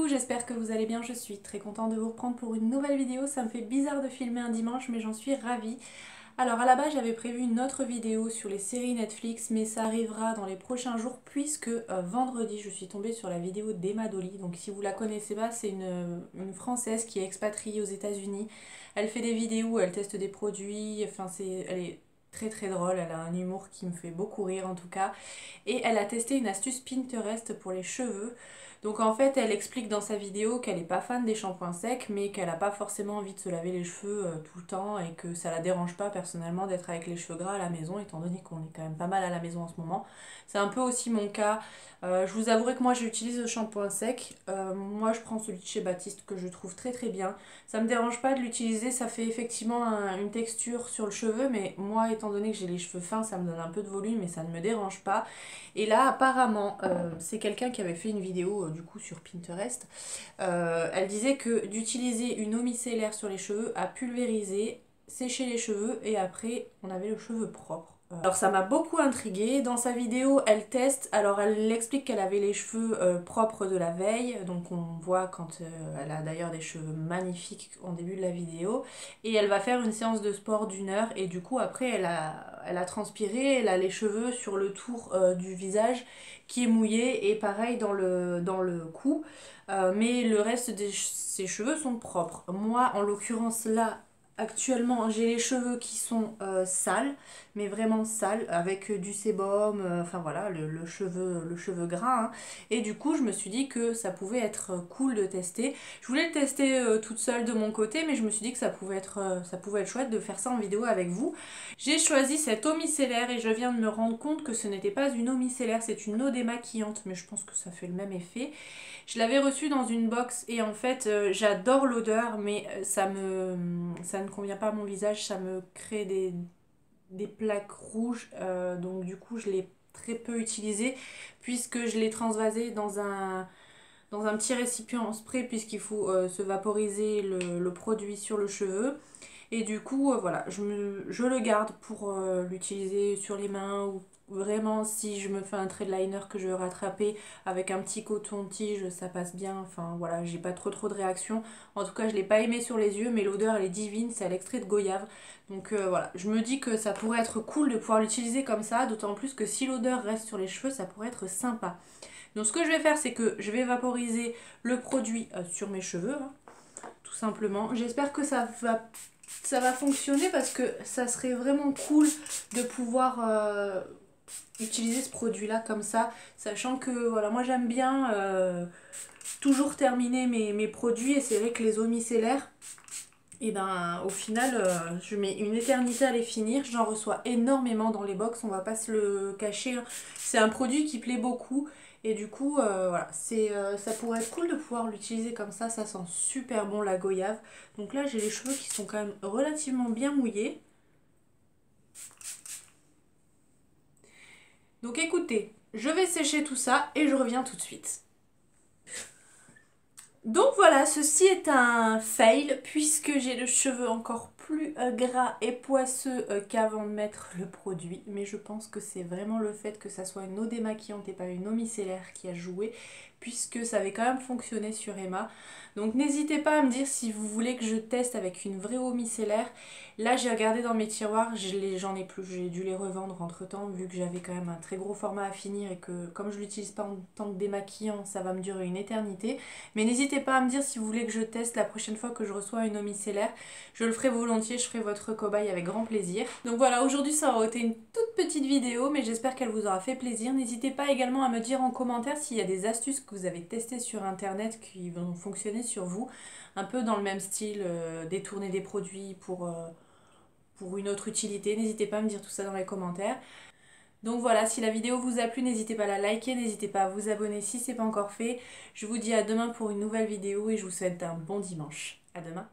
Coucou, j'espère que vous allez bien, je suis très contente de vous reprendre pour une nouvelle vidéo. Ça me fait bizarre de filmer un dimanche mais j'en suis ravie. Alors à la base j'avais prévu une autre vidéo sur les séries Netflix mais ça arrivera dans les prochains jours puisque vendredi je suis tombée sur la vidéo d'Emma Dolly. Donc si vous la connaissez pas, c'est une Française qui est expatriée aux États-Unis. Elle fait des vidéos, elle teste des produits, enfin elle est très très drôle, elle a un humour qui me fait beaucoup rire en tout cas. Et elle a testé une astuce Pinterest pour les cheveux. Donc en fait, elle explique dans sa vidéo qu'elle n'est pas fan des shampoings secs, mais qu'elle n'a pas forcément envie de se laver les cheveux tout le temps et que ça la dérange pas personnellement d'être avec les cheveux gras à la maison, étant donné qu'on est quand même pas mal à la maison en ce moment. C'est un peu aussi mon cas. Je vous avouerai que moi j'utilise le shampoing sec. Moi je prends celui de chez Baptiste que je trouve très très bien. Ça me dérange pas de l'utiliser, ça fait effectivement une texture sur le cheveu, mais moi étant donné que j'ai les cheveux fins, ça me donne un peu de volume et ça ne me dérange pas. Et là apparemment, c'est quelqu'un qui avait fait une vidéo du coup sur Pinterest. Elle disait que d'utiliser une eau micellaire sur les cheveux à pulvériser, sécher les cheveux et après on avait le cheveu propre. Alors ça m'a beaucoup intriguée. Dans sa vidéo, elle teste. Alors elle explique qu'elle avait les cheveux propres de la veille. Donc on voit quand elle a d'ailleurs des cheveux magnifiques en début de la vidéo. Et elle va faire une séance de sport d'1 heure. Et du coup après elle a transpiré. Elle a les cheveux sur le tour du visage qui est mouillé. Et pareil dans le cou. Mais le reste de ses cheveux sont propres. Moi en l'occurrence là, actuellement j'ai les cheveux qui sont sales, mais vraiment sales, avec du sébum, enfin voilà, le cheveu gras. Hein. Et du coup je me suis dit que ça pouvait être cool de tester. Je voulais le tester toute seule de mon côté, mais je me suis dit que ça pouvait être chouette de faire ça en vidéo avec vous. J'ai choisi cette eau micellaire et je viens de me rendre compte que ce n'était pas une eau micellaire, c'est une eau démaquillante, mais je pense que ça fait le même effet. Je l'avais reçue dans une box et en fait j'adore l'odeur, mais ça ne convient pas à mon visage, ça me crée des plaques rouges, donc du coup je l'ai très peu utilisé puisque je l'ai transvasé dans un petit récipient en spray puisqu'il faut se vaporiser le produit sur le cheveu. Et du coup, voilà, je le garde pour l'utiliser sur les mains ou vraiment si je me fais un trait de liner que je veux rattraper avec un petit coton-tige, ça passe bien. Enfin voilà, j'ai pas trop de réaction. En tout cas, je l'ai pas aimé sur les yeux, mais l'odeur elle est divine, c'est à l'extrait de goyave. Donc voilà, je me dis que ça pourrait être cool de pouvoir l'utiliser comme ça, d'autant plus que si l'odeur reste sur les cheveux, ça pourrait être sympa. Donc ce que je vais faire, c'est que je vais vaporiser le produit sur mes cheveux, hein, tout simplement. J'espère que ça va fonctionner parce que ça serait vraiment cool de pouvoir utiliser ce produit là comme ça, sachant que voilà, moi j'aime bien toujours terminer mes produits et c'est vrai que les eaux micellaires, et ben au final je mets une éternité à les finir. J'en reçois énormément dans les box, on va pas se le cacher, hein. C'est un produit qui plaît beaucoup et du coup voilà, ça pourrait être cool de pouvoir l'utiliser comme ça sent super bon la goyave. Donc là j'ai les cheveux qui sont quand même relativement bien mouillés. Donc écoutez, je vais sécher tout ça et je reviens tout de suite. Donc voilà, ceci est un fail puisque j'ai le cheveu encore plus gras et poisseux qu'avant de mettre le produit. Mais je pense que c'est vraiment le fait que ça soit une eau démaquillante et pas une eau micellaire qui a joué, puisque ça avait quand même fonctionné sur Emma. Donc n'hésitez pas à me dire si vous voulez que je teste avec une vraie eau micellaire. Là j'ai regardé dans mes tiroirs, j'en ai plus, j'ai dû les revendre entre temps vu que j'avais quand même un très gros format à finir et que comme je l'utilise pas en tant que démaquillant, ça va me durer une éternité. Mais n'hésitez pas à me dire si vous voulez que je teste la prochaine fois que je reçois une eau micellaire. Je le ferai volontiers, je ferai votre cobaye avec grand plaisir. Donc voilà, aujourd'hui ça aura été une toute petite vidéo, mais j'espère qu'elle vous aura fait plaisir. N'hésitez pas également à me dire en commentaire s'il y a des astuces que vous avez testées sur internet qui vont fonctionner sur vous. Un peu dans le même style, détourner des produits pour une autre utilité. N'hésitez pas à me dire tout ça dans les commentaires. Donc voilà, si la vidéo vous a plu, n'hésitez pas à la liker, n'hésitez pas à vous abonner si ce n'est pas encore fait. Je vous dis à demain pour une nouvelle vidéo et je vous souhaite un bon dimanche. À demain.